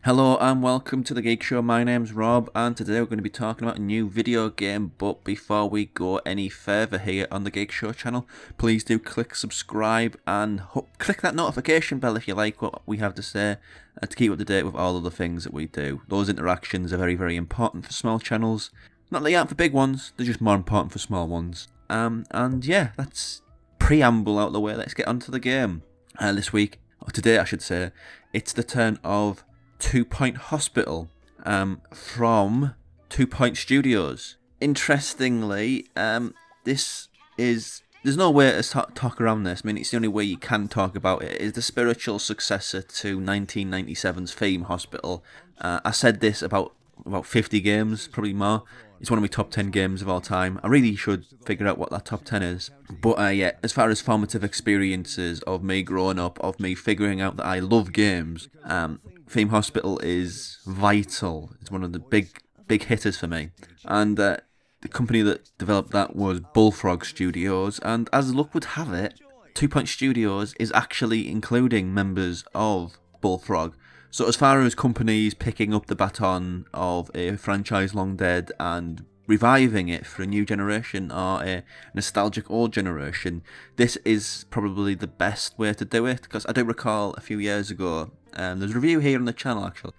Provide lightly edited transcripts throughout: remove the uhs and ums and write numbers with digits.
Hello and welcome to the Geek Show. My name's Rob and today we're going to be talking about a new video game, but before we go any further here on the Geek Show channel, please do click subscribe and click that notification bell if you like what we have to say to keep up to date with all of the things that we do. Those interactions are very, very important for small channels. Not that they aren't for big ones, they're just more important for small ones. And yeah, that's preamble out of the way. Let's get onto the game. This week, or today I should say, it's the turn of 2 Point Hospital from 2 Point Studios. Interestingly, there's no way to talk around this. I mean, it's the only way you can talk about it. It's the spiritual successor to 1997's Theme Hospital. I said this about 50 games, probably more. It's one of my top 10 games of all time. I really should figure out what that top 10 is. But yeah, as far as formative experiences of me growing up, of me figuring out that I love games, Theme Hospital is vital. It's one of the big hitters for me. And the company that developed that was Bullfrog Studios. And as luck would have it, 2 Point Studios is actually including members of Bullfrog. So as far as companies picking up the baton of a franchise long dead and reviving it for a new generation or a nostalgic old generation, this is probably the best way to do it. Because I do recall a few years ago, there's a review here on the channel actually,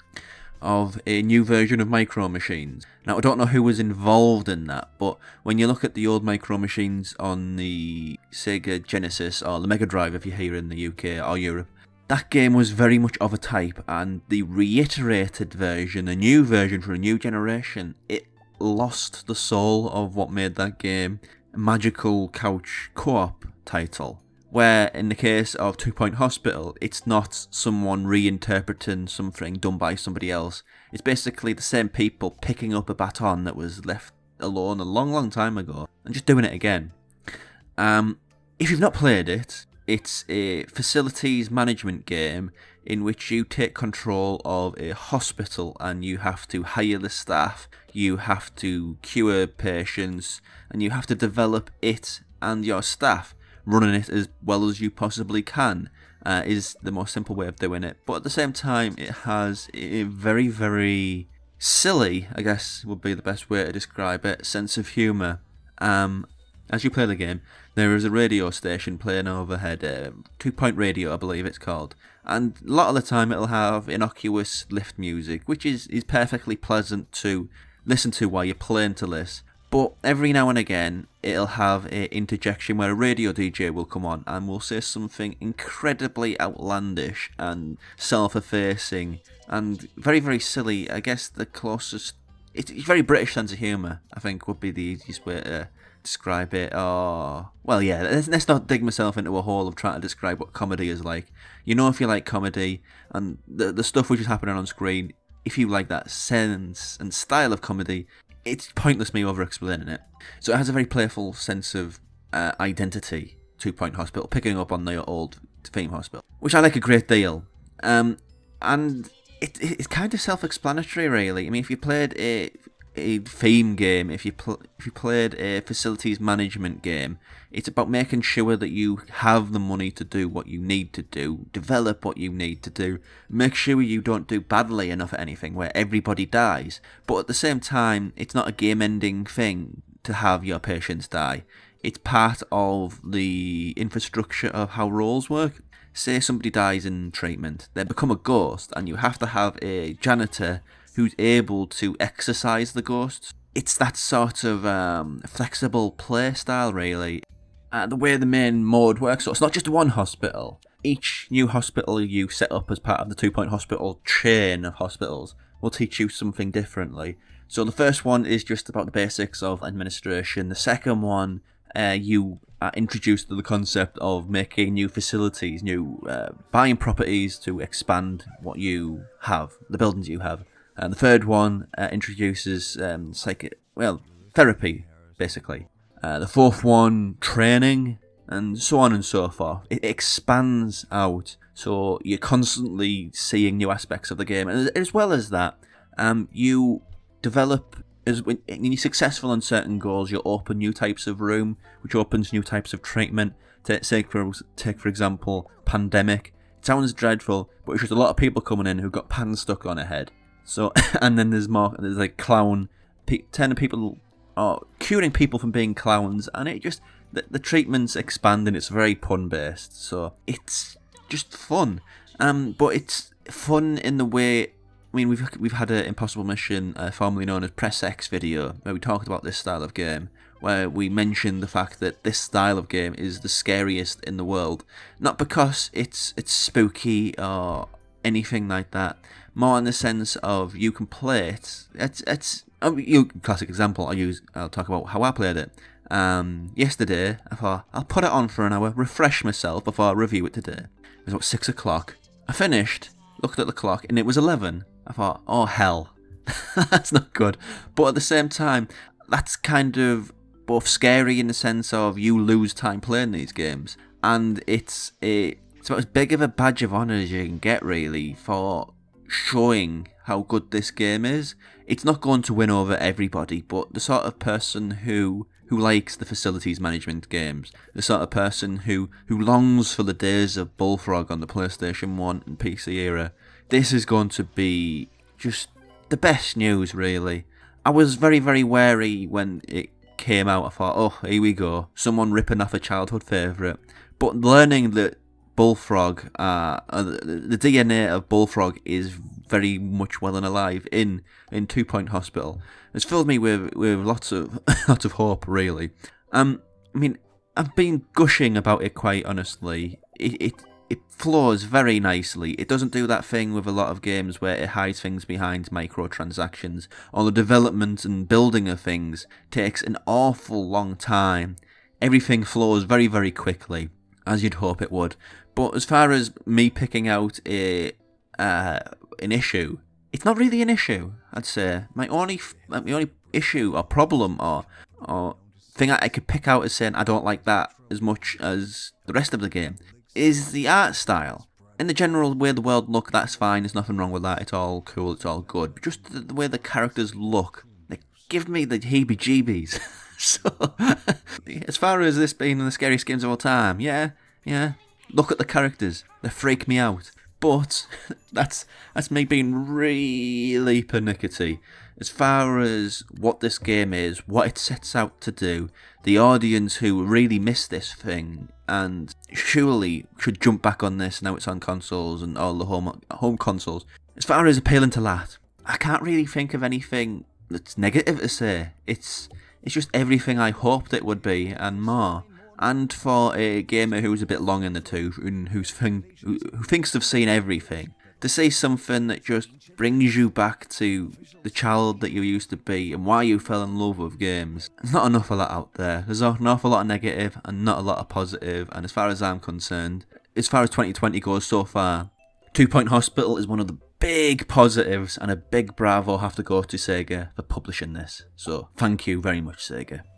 of a new version of Micro Machines. Now I don't know who was involved in that, but when you look at the old Micro Machines on the Sega Genesis or the Mega Drive if you're here in the UK or Europe, that game was very much of a type, and the reiterated version, a new version for a new generation, it lost the soul of what made that game a magical couch co-op title. Where in the case of 2 Point Hospital, it's not someone reinterpreting something done by somebody else. It's basically the same people picking up a baton that was left alone a long, long time ago and just doing it again. If you've not played it, it's a facilities management game in which you take control of a hospital and you have to hire the staff, you have to cure patients, and you have to develop it and your staff. Running it as well as you possibly can is the most simple way of doing it. But at the same time, it has a very, very silly, I guess would be the best way to describe it, sense of humour. As you play the game, there is a radio station playing overhead, 2 Point Radio I believe it's called, and a lot of the time it'll have innocuous lift music, which is perfectly pleasant to listen to while you're playing to this, but every now and again it'll have an interjection where a radio DJ will come on and will say something incredibly outlandish and self-effacing and very, very silly. I guess the closest, it's very British sense of humour, I think would be the easiest way to describe it. Oh, well, yeah, let's not dig myself into a hole of trying to describe what comedy is like. You know, if you like comedy and the stuff which is happening on screen, if you like that sense and style of comedy, it's pointless me over explaining it. So it has a very playful sense of identity, 2 Point Hospital, picking up on the old Theme Hospital, which I like a great deal. And it's kind of self-explanatory, really. I mean, if you played a theme game, if you played a facilities management game, it's about making sure that you have the money to do what you need to do, develop what you need to do, make sure you don't do badly enough at anything where everybody dies. But at the same time, it's not a game-ending thing to have your patients die. It's part of the infrastructure of how roles work. Say somebody dies in treatment, they become a ghost, and you have to have a janitor who's able to exorcise the ghosts. It's that sort of flexible play style, really. The way the main mode works, so it's not just one hospital. Each new hospital you set up as part of the 2 Point Hospital chain of hospitals will teach you something differently. So the first one is just about the basics of administration. The second one, you are introduced to the concept of making new facilities, buying properties to expand what you have, the buildings you have. And the third one introduces therapy, basically. The fourth one, training, and so on and so forth. It expands out, so you're constantly seeing new aspects of the game. And as well as that, you develop, when you're successful in certain goals, you'll open new types of room, which opens new types of treatment. Take for example, Pandemic. sounds dreadful, but it's just a lot of people coming in who've got pans stuck on their head. So, and then there's like clown, turning people, or curing people from being clowns, and it just, the treatment's expanding, it's very pun-based, so it's just fun. But it's fun in the way, I mean, we've had an Impossible Mission, formerly known as Press X video, where we talked about this style of game, where we mentioned the fact that this style of game is the scariest in the world. Not because it's spooky or anything like that, more in the sense of you can play it. It's classic example. I'll talk about how I played it. Yesterday, I thought I'll put it on for an hour, refresh myself before I review it today. It was about 6 o'clock. I finished, looked at the clock, and it was 11. I thought, oh hell, that's not good. But at the same time, that's kind of both scary in the sense of you lose time playing these games, and it's about as big of a badge of honour as you can get, really, for showing how good this game is. It's not going to win over everybody, but the sort of person who likes the facilities management games, the sort of person who longs for the days of Bullfrog on the PlayStation 1 and PC era, this is going to be just the best news, really. I was very, very wary when it came out. I thought, oh, here we go, someone ripping off a childhood favourite. But learning that Bullfrog, the DNA of Bullfrog is very much well and alive in 2 Point Hospital, has filled me with lots of hope, really. I mean, I've been gushing about it, quite honestly. It flows very nicely. It doesn't do that thing with a lot of games where it hides things behind microtransactions, or the development and building of things takes an awful long time. Everything flows very, very quickly, as you'd hope it would. But as far as me picking out an issue, it's not really an issue, I'd say. My only issue or problem or thing I could pick out as saying I don't like that as much as the rest of the game is the art style. In the general way the world look, that's fine, there's nothing wrong with that, it's all cool, it's all good. But just the way the characters look, they give me the heebie-jeebies. So, as far as this being the scariest games of all time, yeah, look at the characters, they freak me out. But that's me being really pernickety. As far as what this game is, what it sets out to do, the audience who really miss this thing and surely should jump back on this now it's on consoles and all the home consoles. As far as appealing to that, I can't really think of anything that's negative to say. It's just everything I hoped it would be and more. And for a gamer who's a bit long in the tooth and who thinks they've seen everything, to see something that just brings you back to the child that you used to be and why you fell in love with games. There's not enough of that out there. There's an awful lot of negative and not a lot of positive. And as far as I'm concerned, as far as 2020 goes so far, 2 Point Hospital is one of the big positives, and a big bravo have to go to Sega for publishing this. So thank you very much, Sega.